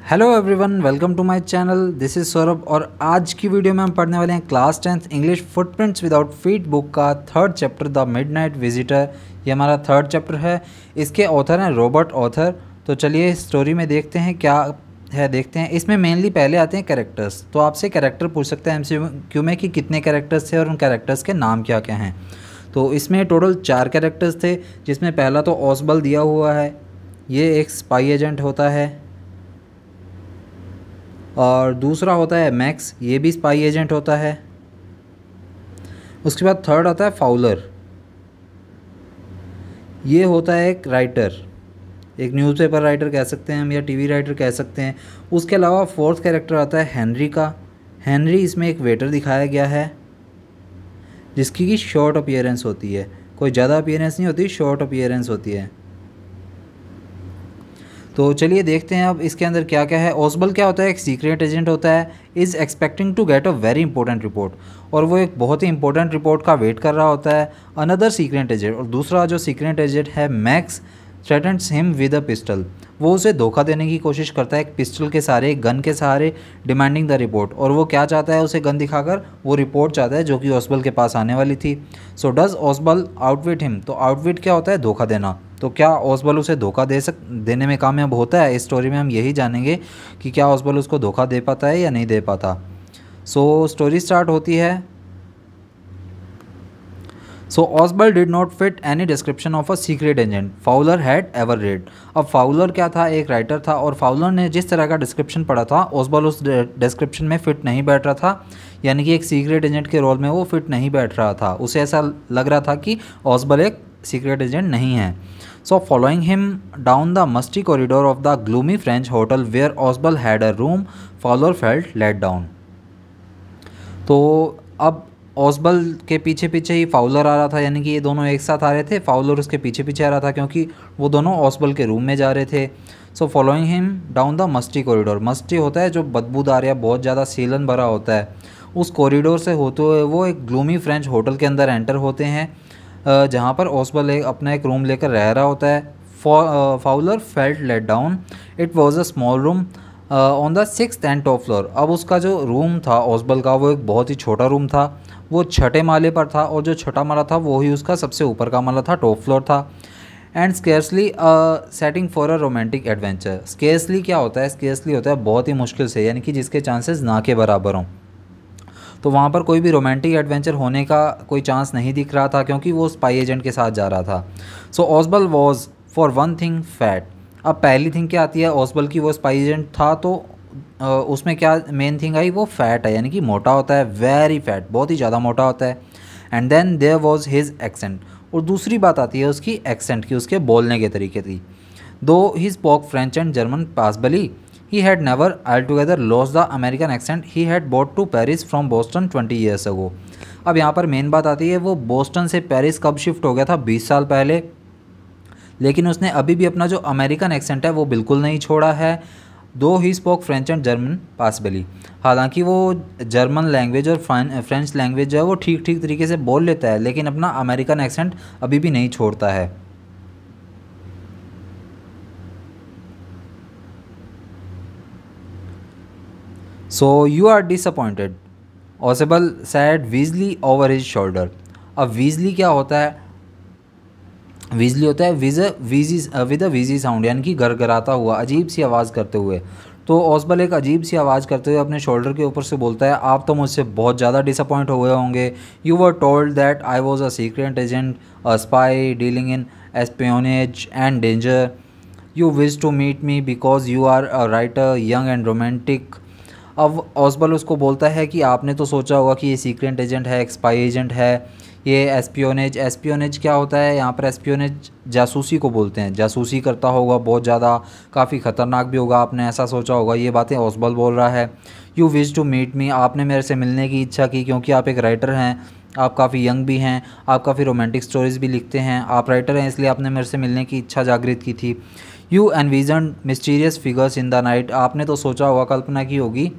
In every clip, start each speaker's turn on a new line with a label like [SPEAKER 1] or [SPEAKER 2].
[SPEAKER 1] Hello everyone, welcome to my channel. This is Saurabh और आज की वीडियो में हम पढ़ने वाले हैं class 10th English footprints without feet book का third chapter the midnight visitor. ये हमारा थर्ड चैप्टर है। इसके ऑथर हैं रॉबर्ट ऑथर। तो चलिए स्टोरी में देखते हैं क्या है, देखते हैं। इसमें मेनली पहले आते हैं कैरेक्टर्स। तो आपसे कैरेक्टर पूछ सकते हैं एमसीक्यू में कि कितने कैरेक्टर्स थे और उन कैरेक्टर्स के नाम क्या क्या हैं। तो इसमें टोटल 4 कैरेक्टर्स थे, जिसमें पहला तो ऑसबल दिया हुआ है। ये एक स्पाई एजेंट होता है। और दूसरा होता है मैक्स, ये भी स्पाई एजेंट होता है। उसके बाद थर्ड आता है फाउलर, ये होता है एक राइटर, एक न्यूज़पेपर राइटर कह सकते हैं हम या टीवी राइटर कह सकते हैं। उसके अलावा फोर्थ कैरेक्टर आता है हेनरी का। हेनरी इसमें एक वेटर दिखाया गया है जिसकी की शॉर्ट अपीयरेंस होती है, कोई ज़्यादा अपीयरेंस नहीं होती, शॉर्ट अपीयरेंस होती है। तो चलिए देखते हैं अब इसके अंदर क्या क्या है। ऑसबल क्या होता है, एक सीक्रेट एजेंट होता है। Is expecting to get a very important report, और वो एक बहुत ही इंपॉर्टेंट रिपोर्ट का वेट कर रहा होता है। अनदर सीक्रेट एजेंट, और दूसरा जो सीक्रेट एजेंट है max, threatens him with a pistol, वो उसे धोखा देने की कोशिश करता है एक पिस्टल के सहारे, एक गन के सहारे, डिमांडिंग द रिपोर्ट। और वो क्या चाहता है, उसे गन दिखाकर वो रिपोर्ट चाहता है जो कि ऑसबल के पास आने वाली थी। सो डज ऑसबल आउटविट हिम, तो आउटविट क्या होता है, धोखा देना। तो क्या ऑसबल उसे धोखा देने में कामयाब होता है? इस स्टोरी में हम यही जानेंगे कि क्या ऑसबल उसको धोखा दे पाता है या नहीं दे पाता। सो स्टोरी स्टार्ट होती है। So Ausable did not fit any description of a secret agent Fowler had ever read. अब फाउलर क्या था, एक राइटर था, और फाउलर ने जिस तरह का डिस्क्रिप्शन पढ़ा था ऑसबल उस डिस्क्रिप्शन में फिट नहीं बैठ रहा था, यानी कि एक सीक्रेट एजेंट के रोल में वो फिट नहीं बैठ रहा था। उसे ऐसा लग रहा था कि ऑसबल एक सीक्रेट एजेंट नहीं है। So following him down the musty corridor of the gloomy French hotel where Ausable had a room, Fowler felt let down. तो अब ऑसबल के पीछे पीछे ही फाउलर आ रहा था, यानी कि ये दोनों एक साथ आ रहे थे। फाउलर उसके पीछे पीछे आ रहा था क्योंकि वो दोनों ऑसबल के रूम में जा रहे थे। सो following him down the musty corridor, musty होता है जो बदबूदार या बहुत ज़्यादा सीलन भरा होता है, उस कॉरिडोर से होते हुए वो एक ग्लूमी फ्रेंच होटल के अंदर एंटर होते हैं, जहाँ पर ऑसबल अपना एक रूम लेकर रह रहा होता है। Fowler felt let down, it was a small room on the 6th and top floor. अब उसका जो रूम था ऑसबल का, वो एक बहुत ही छोटा रूम था, वो छठे माले पर था, और जो छठा माला था वो ही उसका सबसे ऊपर का माला था, टॉप फ्लोर था। And scarcely setting for a romantic adventure. Scarcely क्या होता है, स्केर्सली होता है बहुत ही मुश्किल से, यानी कि जिसके चांसेस ना के बराबर हों। तो वहाँ पर कोई भी रोमांटिक एडवेंचर होने का कोई चांस नहीं दिख रहा था क्योंकि वो स्पाई एजेंट के साथ जा रहा था। So Ausable was for one thing fat. अब पहली थिंग क्या आती है ऑसबल की, वो स्पाई एजेंट था, तो उसमें क्या मेन थिंग आई, वो फैट है, यानी कि मोटा होता है, वेरी फैट, बहुत ही ज़्यादा मोटा होता है। And then there was his accent, और दूसरी बात आती है उसकी एक्सेंट की, उसके बोलने के तरीके की। Though he spoke French and German passably, he had never altogether lost the American accent he had brought to Paris from Boston 20 years ago। अब यहाँ पर मेन बात आती है, वो बोस्टन से पेरिस कब शिफ्ट हो गया था, 20 साल पहले, लेकिन उसने अभी भी अपना जो अमेरिकन एक्सेंट है वो बिल्कुल नहीं छोड़ा है। Though he spoke French and German passably, हालांकि वो जर्मन लैंग्वेज और फ्रेंच लैंग्वेज जो है वो ठीक ठीक तरीके से बोल लेता है, लेकिन अपना अमेरिकन एक्सेंट अभी भी नहीं छोड़ता है। So you are disappointed, Ausable said wheezily over his shoulder. अब वीजली क्या होता है, वीजली होता है विद अ वीजी साउंड, यानी कि गरगराता हुआ, अजीब सी आवाज़ करते हुए। तो ऑसबल एक अजीब सी आवाज़ करते हुए अपने शोल्डर के ऊपर से बोलता है, आप तो मुझसे बहुत ज़्यादा डिसअपॉइंट हो गए होंगे। You were told that I was a secret agent, a spy dealing in espionage and danger. You wish to meet me because you are a writer young and romantic. अब ऑसबल उसको बोलता है कि आपने तो सोचा होगा कि ये सीक्रेट एजेंट है, एक स्पाई एजेंट है, ये एस्पियोनेज, एस्पियोनेज क्या होता है, यहाँ पर एस्पियोनेज जासूसी को बोलते हैं, जासूसी करता होगा बहुत ज़्यादा, काफ़ी ख़तरनाक भी होगा, आपने ऐसा सोचा होगा। ये बातें ऑसबल बोल रहा है। You wish to meet me, आपने मेरे से मिलने की इच्छा की क्योंकि आप एक राइटर हैं, आप काफ़ी यंग भी हैं, आप काफ़ी रोमांटिक स्टोरीज़ भी लिखते हैं, आप राइटर हैं, इसलिए आपने मेरे से मिलने की इच्छा जागृत की थी। You envision mysterious figures in the night, आपने तो सोचा होगा, कल्पना की होगी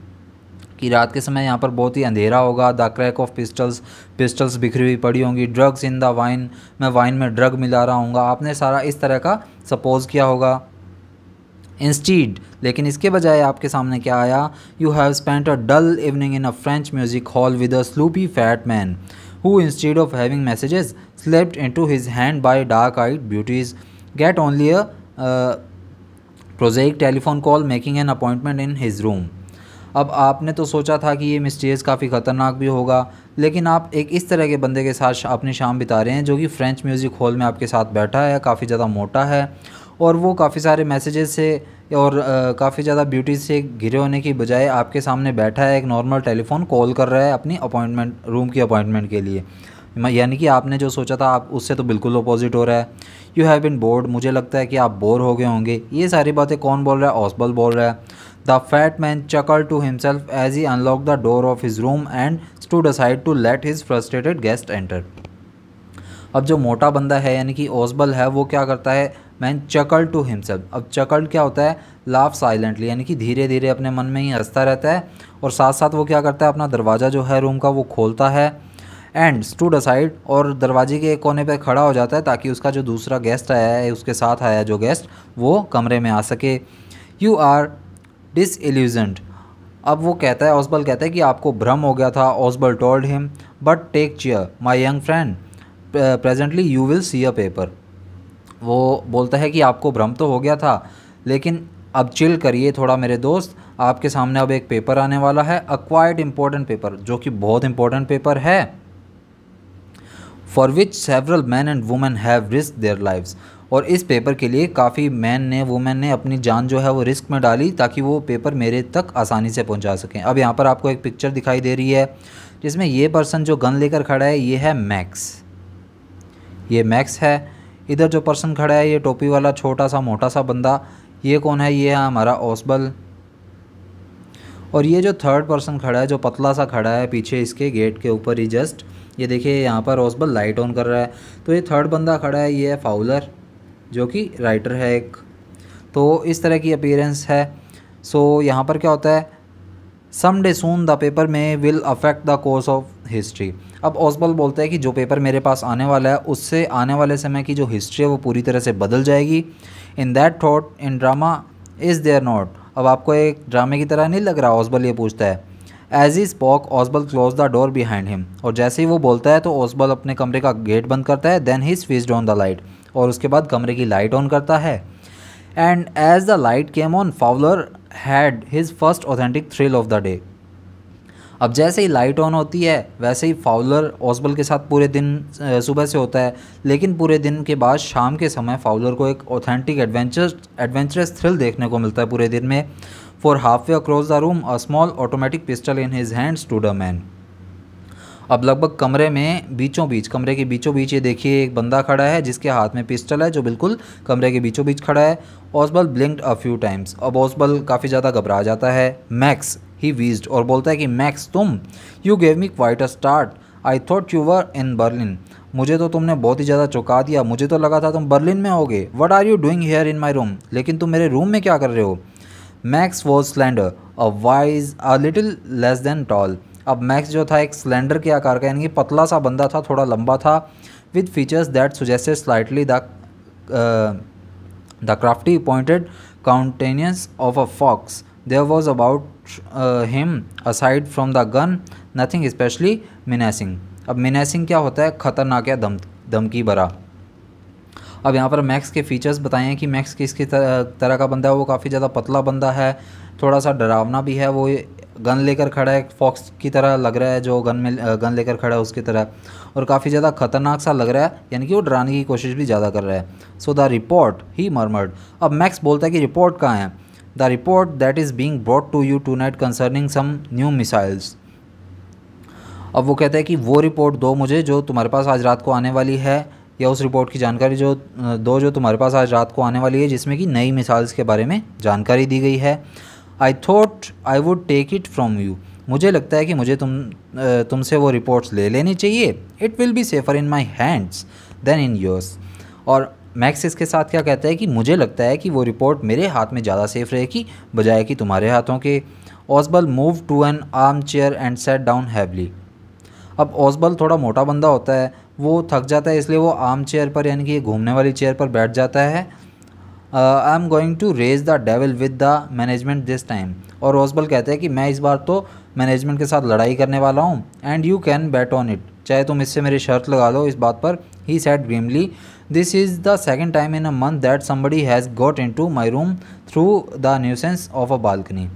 [SPEAKER 1] कि रात के समय यहाँ पर बहुत ही अंधेरा होगा। The crack of pistols, pistols बिखरी हुई पड़ी होंगी। ड्रग्स इन द वाइन, मैं वाइन में ड्रग मिला रहा हूँगा, आपने सारा इस तरह का सपोज़ किया होगा। इंस्टीड, लेकिन इसके बजाय आपके सामने क्या आया, you have spent a dull evening in a French music hall with a sloppy fat man who instead of having messages slipped into his hand by dark-eyed beauties get only a prosaic telephone call making an appointment in his room। अब आपने तो सोचा था कि ये mysterious काफ़ी ख़तरनाक भी होगा, लेकिन आप एक इस तरह के बंदे के साथ अपनी शाम बिता रहे हैं जो कि फ्रेंच म्यूज़िक हॉल में आपके साथ बैठा है, काफ़ी ज़्यादा मोटा है और वो काफ़ी सारे मैसेजेस से और काफ़ी ज़्यादा ब्यूटी से घिरे होने की बजाय आपके सामने बैठा है, एक नॉर्मल टेलीफोन कॉल कर रहा है अपनी अपॉइंटमेंट रूम की अपॉइंटमेंट के लिए। यानी कि आपने जो सोचा था आप उससे तो बिल्कुल अपोजिट हो रहा है। यू हैव बिन बोर्ड, मुझे लगता है कि आप बोर हो गए होंगे। ये सारी बातें कौन बोल रहा है? ऑसबल बोल रहा है। The fat man chuckle to himself as he unlock the door of his room and stood aside to let his frustrated guest enter. अब जो मोटा बंदा है यानी कि ओसबल है, वो क्या करता है? Man chuckle to himself. अब चकल क्या होता है? लाफ साइलेंटली, यानी कि धीरे धीरे अपने मन में ही हंसता रहता है और साथ साथ वो क्या करता है, अपना दरवाज़ा जो है रूम का वो खोलता है एंड स्टूड असाइड, और दरवाजे के एक कोने पे खड़ा हो जाता है ताकि उसका जो दूसरा गेस्ट आया है, उसके साथ आया है जो गेस्ट, वो कमरे में आ सके। You are disillusioned. अब वो कहता है, ओसबल कहता है कि आपको भ्रम हो गया था। Ausable told him, but take chair my young friend, presently you will see a paper. वो बोलता है कि आपको भ्रम तो हो गया था, लेकिन अब चिल करिए थोड़ा मेरे दोस्त, आपके सामने अब एक पेपर आने वाला है, अ क्वाइट इम्पोर्टेंट पेपर, जो कि बहुत इंपॉर्टेंट पेपर है, for which several man and women have risk their lives. और इस पेपर के लिए काफ़ी मैन ने, वुमेन ने अपनी जान जो है वो रिस्क में डाली ताकि वो पेपर मेरे तक आसानी से पहुंचा सकें। अब यहाँ पर आपको एक पिक्चर दिखाई दे रही है जिसमें ये पर्सन जो गन लेकर खड़ा है ये है मैक्स, ये मैक्स है। इधर जो पर्सन खड़ा है ये टोपी वाला छोटा सा मोटा सा बंदा, ये कौन है? ये है हमारा ओसबल। और ये जो थर्ड पर्सन खड़ा है जो पतला सा खड़ा है पीछे इसके गेट के ऊपर ही जस्ट, ये देखिए यहाँ पर ओसबल लाइट ऑन कर रहा है। तो ये थर्ड बंदा खड़ा है, ये है फाउलर जो कि राइटर है एक। तो इस तरह की अपीयरेंस है। सो यहाँ पर क्या होता है, some day soon the paper may will affect the course of history. अब ओसबल बोलता है कि जो पेपर मेरे पास आने वाला है उससे आने वाले समय की जो हिस्ट्री है वो पूरी तरह से बदल जाएगी। In that thought in drama is there not. अब आपको एक ड्रामे की तरह नहीं लग रहा? ओसबल ये पूछता है। As he spoke Ausable close the door behind him. और जैसे ही वो बोलता है तो ओसबल अपने कमरे का गेट बंद करता है। Then he switched on the light, और उसके बाद कमरे की लाइट ऑन करता है। And as the light came on Fowler had his first authentic thrill of the day. अब जैसे ही लाइट ऑन होती है वैसे ही फाउलर ओसबल के साथ पूरे दिन सुबह से होता है, लेकिन पूरे दिन के बाद शाम के समय फाउलर को एक ऑथेंटिक एडवेंचरस थ्रिल देखने को मिलता है पूरे दिन में। For half way across the room a small automatic pistol in his hand stood a man. अब लगभग कमरे में बीचों बीच, कमरे के बीचों बीच ये देखिए एक बंदा खड़ा है जिसके हाथ में पिस्टल है, जो बिल्कुल कमरे के बीचों बीच खड़ा है। ओसबल ब्लिंक्ड अ फ्यू टाइम्स। अब ओसबल काफ़ी ज़्यादा घबरा जाता है। मैक्स, ही वीज्ड, और बोलता है कि मैक्स तुम, you gave me quite a start, I thought you were in Berlin. मुझे तो तुमने बहुत ही ज़्यादा चौंका दिया, मुझे तो लगा था तुम बर्लिन में होगे। What are you doing here in my room, लेकिन तुम मेरे रूम में क्या कर रहे हो? Max was slender a wise a little less than tall. अब मैक्स जो था एक स्लेंडर के आकार का, यानी कि पतला सा बंदा था, थोड़ा लंबा था, with features that suggested slightly the crafty pointed countenance of a fox. There was about him aside from the gun nothing especially menacing. अब मिनेसिंग क्या होता है? खतरनाक या धमकी भरा। अब यहाँ पर मैक्स के फीचर्स बताए हैं कि मैक्स किसकी तरह का बंदा है। वो काफ़ी ज़्यादा पतला बंदा है, थोड़ा सा डरावना भी है, वो गन लेकर खड़ा है, फॉक्स की तरह लग रहा है जो गन लेकर खड़ा है उसकी तरह, और काफ़ी ज़्यादा खतरनाक सा लग रहा है, यानी कि वो डराने की कोशिश भी ज़्यादा कर रहा है। So the report he murmured. अब मैक्स बोलता है कि रिपोर्ट कहाँ है? The report that is being brought to you tonight concerning some new missiles. अब वो कहता है कि वो रिपोर्ट दो मुझे जो तुम्हारे पास आज रात को आने वाली है, या उस रिपोर्ट की जानकारी जो तुम्हारे पास आज रात को आने वाली है जिसमें कि नई मिसाइल्स के बारे में जानकारी दी गई है। I thought I would take it from you. मुझे लगता है कि मुझे तुमसे वो रिपोर्ट्स ले लेनी चाहिए। It will be safer in my hands than in yours. और मैक्स इसके साथ क्या कहता है कि मुझे लगता है कि वो रिपोर्ट मेरे हाथ में ज़्यादा सेफ रहेगी बजाय कि तुम्हारे हाथों के। Ausable move to an armchair and set down heavily. अब ओसबल थोड़ा मोटा बंदा होता है, वो थक जाता है, इसलिए वो आर्म चेयर पर, यानी कि घूमने वाली चेयर पर बैठ जाता है I am going to raise the devil with the management this time. और ओसबल कहते हैं कि मैं इस बार तो मैनेजमेंट के साथ लड़ाई करने वाला हूँ, and you can bat on it, चाहे तुम इससे मेरी शर्त लगा लो इस बात पर। He said grimly, this is the second time in a month that somebody has got into my room through the nuisance of a balcony.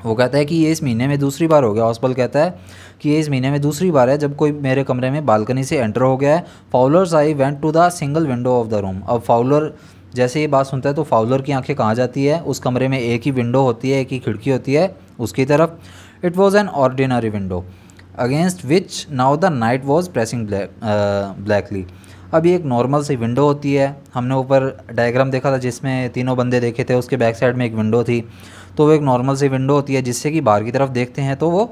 [SPEAKER 1] वो कहता है कि ये इस महीने में दूसरी बार हो गया। ओसबल कहता है कि ये इस महीने में दूसरी बार है जब कोई मेरे कमरे में बालकनी से एंटर हो गया है। Fowler's eyes went to the single window of the room. अब फाउलर जैसे ये बात सुनता है तो फाउलर की आंखें कहाँ जाती है, उस कमरे में एक ही विंडो होती है, एक ही खिड़की होती है, उसकी तरफ। It was an ordinary window against which now the night was pressing blackly. अब ये एक नॉर्मल सी विंडो होती है। हमने ऊपर डायग्राम देखा था जिसमें तीनों बंदे देखे थे, उसके बैक साइड में एक विंडो थी। तो वो एक नॉर्मल सी विंडो होती है जिससे कि बाहर की तरफ देखते हैं तो वो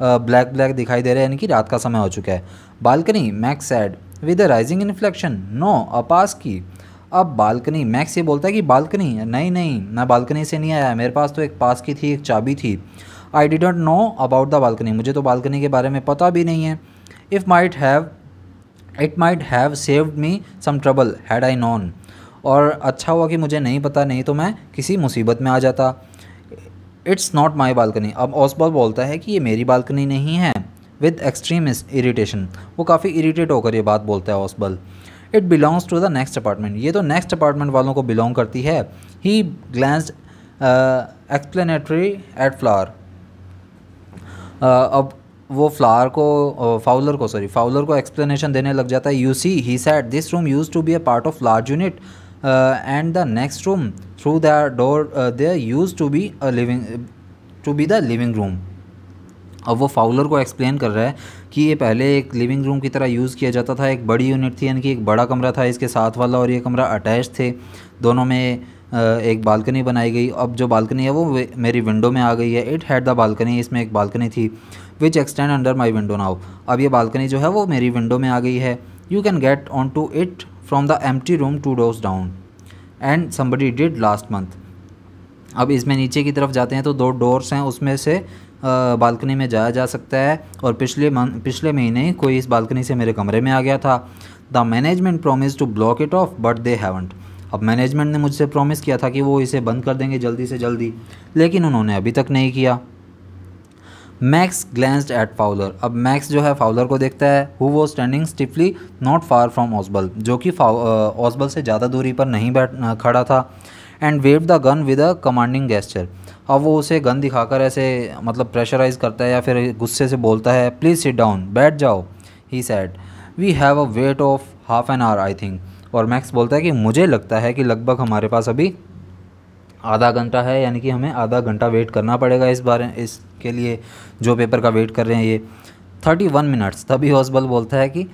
[SPEAKER 1] ब्लैक ब्लैक दिखाई दे रहा है, यानी कि रात का समय हो चुका है। Balcony, Max said with a rising inflection, no a passkey. अब बालकनी, मैक्स ये बोलता है कि बालकनी, नहीं नहीं मैं बालकनी से नहीं आया, मेरे पास तो एक पास की थी, एक चाबी थी। I didn't know about the balcony, मुझे तो बालकनी के बारे में पता भी नहीं है। It might have saved me some trouble had I known. और अच्छा हुआ कि मुझे नहीं पता, नहीं तो मैं किसी मुसीबत में आ जाता। It's not my balcony. अब ओसबॉल बोलता है कि ये मेरी बालकनी नहीं है, विद एक्सट्रीम इरीटेशन। वो काफ़ी इरीटेट होकर ये बात बोलता है Ausable. It belongs to the next apartment, ये तो नेक्स्ट अपार्टमेंट वालों को बिलोंग करती है। He glanced explanatory at Fowler. अब वो फाउलर को एक्सप्लेनेशन देने लग जाता है। You see, he said, this room use to be a part of large unit and the next room through the door there use to be the living room. अब वो Fowler को explain कर रहा है कि ये पहले एक लिविंग रूम की तरह यूज़ किया जाता था, एक बड़ी यूनिट थी, यानी कि एक बड़ा कमरा था इसके साथ वाला और ये कमरा अटैच थे, दोनों में एक बालकनी बनाई गई। अब जो बालकनी है वो मेरी विंडो में आ गई है। इट हैड द बालकनी, इसमें एक बालकनी थी, which extend under my window now. अब ये बालकनी जो है वो मेरी विंडो में आ गई है। You can get on to it from the empty room 2 doors down and somebody did last month. अब इसमें नीचे की तरफ जाते हैं तो 2 doors हैं, उसमें से बालकनी में जाया जा सकता है। और पिछले महीने कोई इस बालकनी से मेरे कमरे में आ गया था। The management promise to block it off but they haven't. अब मैनेजमेंट ने मुझसे प्रॉमिस किया था कि वो इसे बंद कर देंगे जल्दी से जल्दी, लेकिन उन्होंने अभी तक नहीं किया। Max glanced at Fowler. अब मैक्स जो है फाउलर को देखता है, who was standing stiffly not far from Ausable, जो कि ओसबल से ज़्यादा दूरी पर नहीं खड़ा था। And wave the gun with a commanding gesture. अब वो उसे गन दिखाकर ऐसे मतलब प्रेशराइज करता है या फिर गुस्से से बोलता है, प्लीज़ सिट डाउन, बैठ जाओ। He said, we have a wait of half an hour I think. और मैक्स बोलता है कि मुझे लगता है कि लगभग हमारे पास अभी आधा घंटा है, यानी कि हमें आधा घंटा वेट करना पड़ेगा इसके लिए जो पेपर का वेट कर रहे हैं ये। 31 मिनट्स। तभी ओसबल बोलता है कि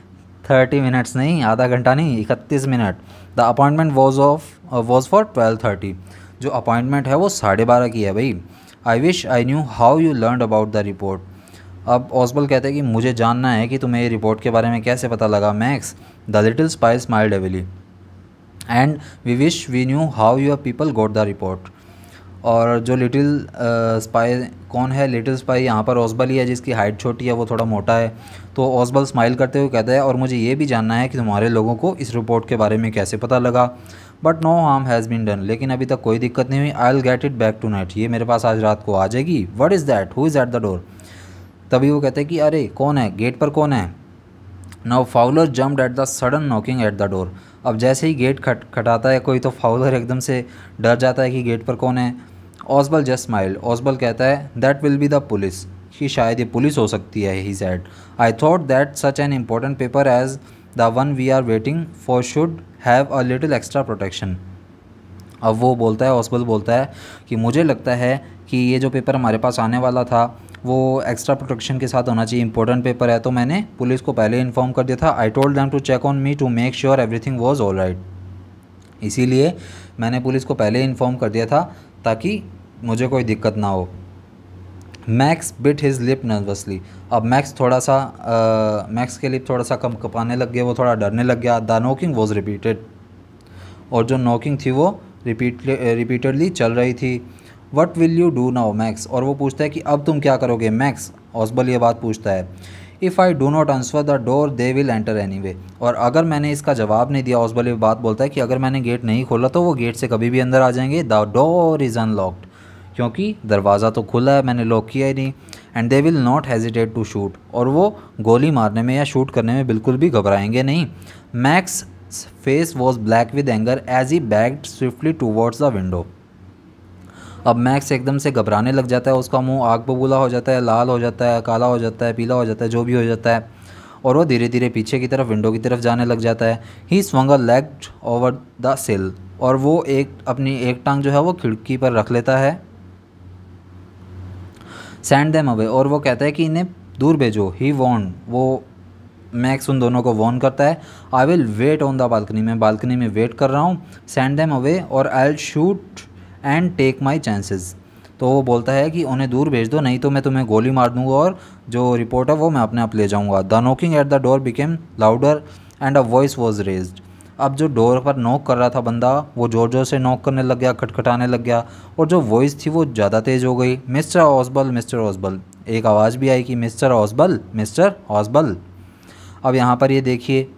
[SPEAKER 1] 30 मिनट्स नहीं, आधा घंटा नहीं, 31 minute. The appointment was for 12:30। जो अपॉइंटमेंट है वो 12:30 की है भाई। I wish I knew how you learn about the report. अब ओसबल कहते हैं कि मुझे जानना है कि तुम्हें रिपोर्ट के बारे में कैसे पता लगा। Max, the little spy smiled heavily and we wish we knew how your people got the report. और जो लिटिल स्पाई कौन है? लिटिल स्पाई यहाँ पर ओसबल ही है, जिसकी हाइट छोटी है, वो थोड़ा मोटा है। तो ओसबल स्माइल करते हुए कहता है, और मुझे ये भी जानना है कि तुम्हारे लोगों को इस रिपोर्ट के बारे में कैसे पता लगा। But no harm has been done, लेकिन अभी तक कोई दिक्कत नहीं हुई। I will get it back tonight, ये मेरे पास आज रात को आ जाएगी। What is that, who is at the door. तभी वो कहते हैं कि अरे कौन है, गेट पर कौन है। Now Fowler jumped at the sudden knocking at the door. अब जैसे ही गेट खटाता है कोई, तो फाउलर एकदम से डर जाता है कि गेट पर कौन है। ओसबल जस्ट स्माइल्ड। ओसबल कहता है, that will be the police, कि शायद ये पुलिस हो सकती है। He said, I thought that such an important paper as the one we are waiting for should have a little extra protection. अब वो बोलता है, ओसबल बोलता है कि मुझे लगता है कि ये जो पेपर हमारे पास आने वाला था वो एक्स्ट्रा प्रोटेक्शन के साथ होना चाहिए, इंपॉर्टेंट पेपर है। तो मैंने पुलिस को पहले इन्फॉर्म कर दिया था। I told them to check on me to make sure everything was all right. इसीलिए मैंने पुलिस को पहले इन्फॉर्म कर दिया था ताकि मुझे कोई दिक्कत ना हो। Max bit his lip nervously. अब मैक्स के लिप थोड़ा सा कपाने लग गए, वो थोड़ा डरने लग गया। द नॉकिंग वॉज रिपीटेड, और जो नॉकिंग थी वो रिपीटेडली चल रही थी। What will you do now max, और वो पूछता है कि अब तुम क्या करोगे मैक्स। ओसबल ये बात पूछता है। If I do not answer the door they will enter any way. और अगर मैंने इसका जवाब नहीं दिया, ओसबल ये बात बोलता है कि अगर मैंने गेट नहीं खोला तो वो गेट से कभी भी अंदर आ जाएंगे। द डोर इज़ अनलॉक्ड, क्योंकि दरवाज़ा तो खुला है, मैंने लॉक किया ही नहीं। And they will not hesitate to shoot, और वो गोली मारने में या शूट करने में बिल्कुल भी घबराएंगे नहीं। Max face was black with anger as he backed swiftly towards the window. अब मैक्स एकदम से घबराने लग जाता है, उसका मुंह आग बबूला हो जाता है, लाल हो जाता है, काला हो जाता है, पीला हो जाता है, जो भी हो जाता है, और वो धीरे धीरे पीछे की तरफ विंडो की तरफ जाने लग जाता है। ही swung a leg over the सिल, और वो अपनी एक टांग जो है वो खिड़की पर रख लेता है। सेंड देम अवे, और वो कहता है कि इन्हें दूर भेजो। ही वॉन्ट, वो मैक्स उन दोनों को वॉर्न करता है। I will wait on the balcony, मैं बालकनी में वेट कर रहा हूँ। सेंड देम अवे और I will shoot and take my chances. तो वो बोलता है कि उन्हें दूर भेज दो, नहीं तो मैं तुम्हें गोली मार दूंगा और जो रिपोर्ट है वो मैं अपने आप ले जाऊंगा। The knocking at the door became louder and a voice was raised. अब जो डोर पर नॉक कर रहा था बंदा, वो ज़ोर ज़ोर से नॉक करने लग गया, खटखटाने लग गया, और जो वॉइस थी वो ज़्यादा तेज़ हो गई। मिस्टर ऑसबल, मिस्टर ऑसबल, एक आवाज़ भी आई कि मिस्टर ऑसबल, मिस्टर ऑसबल। अब यहाँ पर ये देखिए,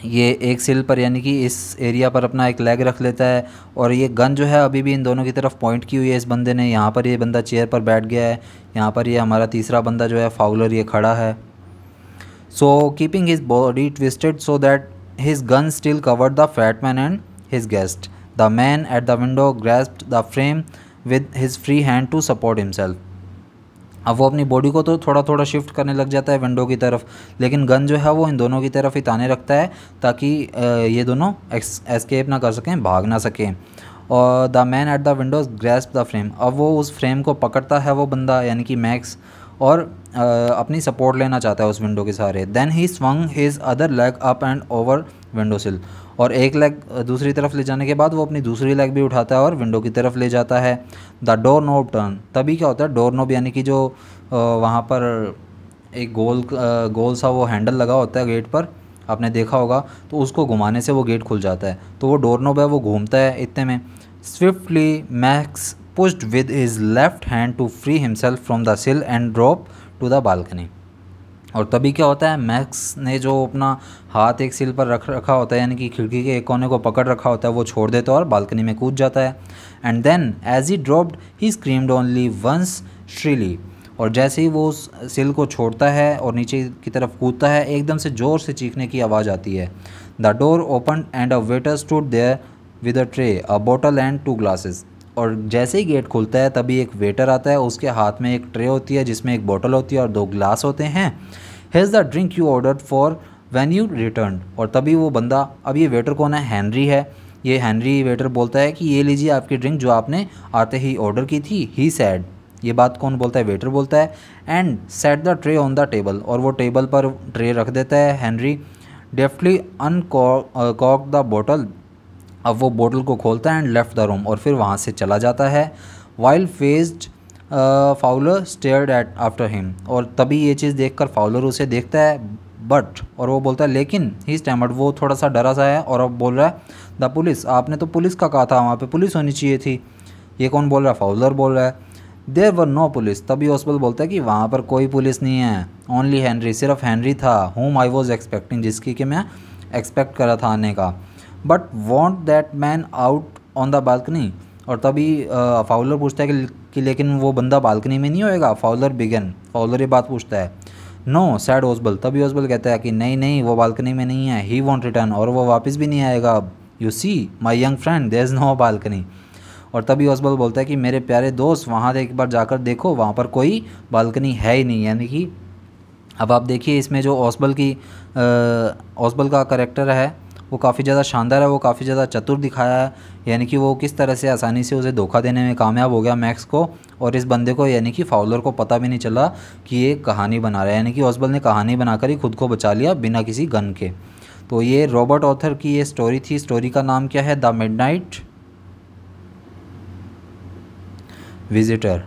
[SPEAKER 1] ये एक सिल पर यानी कि इस एरिया पर अपना एक लेग रख लेता है, और ये गन जो है अभी भी इन दोनों की तरफ पॉइंट की हुई है इस बंदे ने। यहाँ पर ये बंदा चेयर पर बैठ गया है, यहाँ पर ये हमारा तीसरा बंदा जो है फाउलर, ये खड़ा है। So keeping his body twisted so that his gun still covered the fat man and his guest. The man at the window grasped the frame with his free hand to support himself. अब वो अपनी body को तो थोड़ा थोड़ा shift करने लग जाता है विंडो की तरफ, लेकिन गन जो है वो इन दोनों की तरफ ही ताने रखता है ताकि ये दोनों एस्केप ना कर सकें, भाग ना सकें। और the man at the Windows grasp the frame, अब वो उस फ्रेम को पकड़ता है वो बंदा यानी कि मैक्स, और अपनी सपोर्ट लेना चाहता है उस विंडो के सहारे। Then he swung his other leg up and over window sill, और एक लेग दूसरी तरफ ले जाने के बाद वो अपनी दूसरी लेग भी उठाता है और विंडो की तरफ ले जाता है। द डोर नोब टर्न, तभी क्या होता है, डोर नोब यानी कि जो वहाँ पर एक गोल सा वो हैंडल लगा होता है गेट पर, आपने देखा होगा, तो उसको घुमाने से वो गेट खुल जाता है। तो वो डोर नोब है वो घूमता है। इतने में swiftly Max pushed with his left hand to free himself from the sill and drop to the balcony. और तभी क्या होता है, मैक्स ने जो अपना हाथ एक सिल पर रखा होता है यानी कि खिड़की के एक कोने को पकड़ रखा होता है, वो छोड़ देता है और बालकनी में कूद जाता है। And then as he dropped he screamed only once shrilly, और जैसे ही वो उस सिल को छोड़ता है और नीचे की तरफ कूदता है, एकदम से ज़ोर से चीखने की आवाज़ आती है। The door open and a waiter stood there with a tray, a bottle and 2 glasses. और जैसे ही गेट खुलता है तभी एक वेटर आता है, उसके हाथ में एक ट्रे होती है जिसमें एक बोतल होती है और 2 ग्लास होते हैं। Has the drink you ordered for when you return, और तभी वो बंदा, अब ये वेटर कौन है, हेनरी है। ये हेनरी वेटर बोलता है कि ये लीजिए आपकी ड्रिंक जो आपने आते ही ऑर्डर की थी। ही सैड, ये बात कौन बोलता है, वेटर बोलता है। And set the tray on the table, और वो टेबल पर ट्रे रख देता है हेनरी। डेफ्टली अनकॉक द बोतल, अब वो बोतल को खोलता है एंड लेफ्ट द रूम, और फिर वहाँ से चला जाता है। While faced Fowler stared at after him, और तभी ये चीज़ देखकर फाउलर उसे देखता है, बट, और वो बोलता है लेकिन, ही स्टैमर्ड, वो थोड़ा सा डरा सा है, और अब बोल रहा है द पुलिस, आपने तो पुलिस का कहा था, वहाँ पे पुलिस होनी चाहिए थी। ये कौन बोल रहा है, फाउलर बोल रहा है। देयर वर नो पुलिस, तभी ओसबल बोलता है कि वहाँ पर कोई पुलिस नहीं है। ओनली हेनरी, सिर्फ हेनरी था। होम आई वॉज एक्सपेक्टिंग, जिसकी कि मैं एक्सपेक्ट कर रहा था आने का। But want that man out on the balcony, और तभी फाउलर पूछता है कि लेकिन वो बंदा बालकनी में नहीं होएगा। फाउलर ये बात पूछता है। नो सैड ओसबल, तभी ओसबल कहता है कि नहीं नहीं, वो बालकनी में नहीं है। ही वॉन्ट रिटर्न, और वो वापस भी नहीं आएगा अब। You see my young friend, there is no balcony. और तभी ओसबल बोलता है कि मेरे प्यारे दोस्त, वहाँ एक बार जाकर देखो, वहाँ पर कोई बालकनी है ही नहीं। यानी कि अब आप देखिए इसमें जो ओसबल का करेक्टर है वो काफ़ी ज़्यादा शानदार है, वो काफ़ी ज़्यादा चतुर दिखाया है। यानी कि वो किस तरह से आसानी से उसे धोखा देने में कामयाब हो गया मैक्स को, और इस बंदे को यानी कि फाउलर को पता भी नहीं चला कि ये कहानी बना रहा है। यानी कि ओसबल ने कहानी बनाकर ही खुद को बचा लिया बिना किसी गन के। तो ये रॉबर्ट ऑथर की ये स्टोरी थी। स्टोरी का नाम क्या है, द मिडनाइट विजिटर।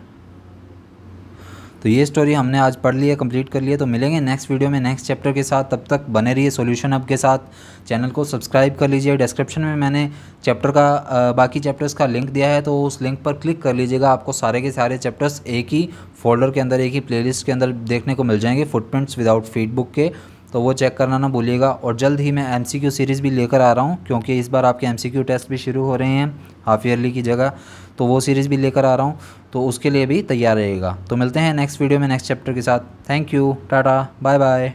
[SPEAKER 1] तो ये स्टोरी हमने आज पढ़ ली है, कंप्लीट कर लिया। तो मिलेंगे नेक्स्ट वीडियो में नेक्स्ट चैप्टर के साथ, तब तक बने रहिए सॉल्यूशन हब के साथ। चैनल को सब्सक्राइब कर लीजिए। डिस्क्रिप्शन में मैंने चैप्टर का बाकी चैप्टर्स का लिंक दिया है, तो उस लिंक पर क्लिक कर लीजिएगा। आपको सारे के सारे चैप्टर्स एक ही फोल्डर के अंदर, एक ही प्लेलिस्ट के अंदर देखने को मिल जाएंगे, फुटप्रिंट्स विदाउट फीड बुक के। तो वो चेक करना ना भूलिएगा। और जल्द ही मैं MCQ सीरीज़ भी लेकर आ रहा हूँ, क्योंकि इस बार आपके MCQ टेस्ट भी शुरू हो रहे हैं हाफ ईयरली की जगह। तो वो सीरीज़ भी लेकर आ रहा हूँ, तो उसके लिए भी तैयार रहेगा। तो मिलते हैं नेक्स्ट वीडियो में नेक्स्ट चैप्टर के साथ। Thank you, ta-ta, bye bye.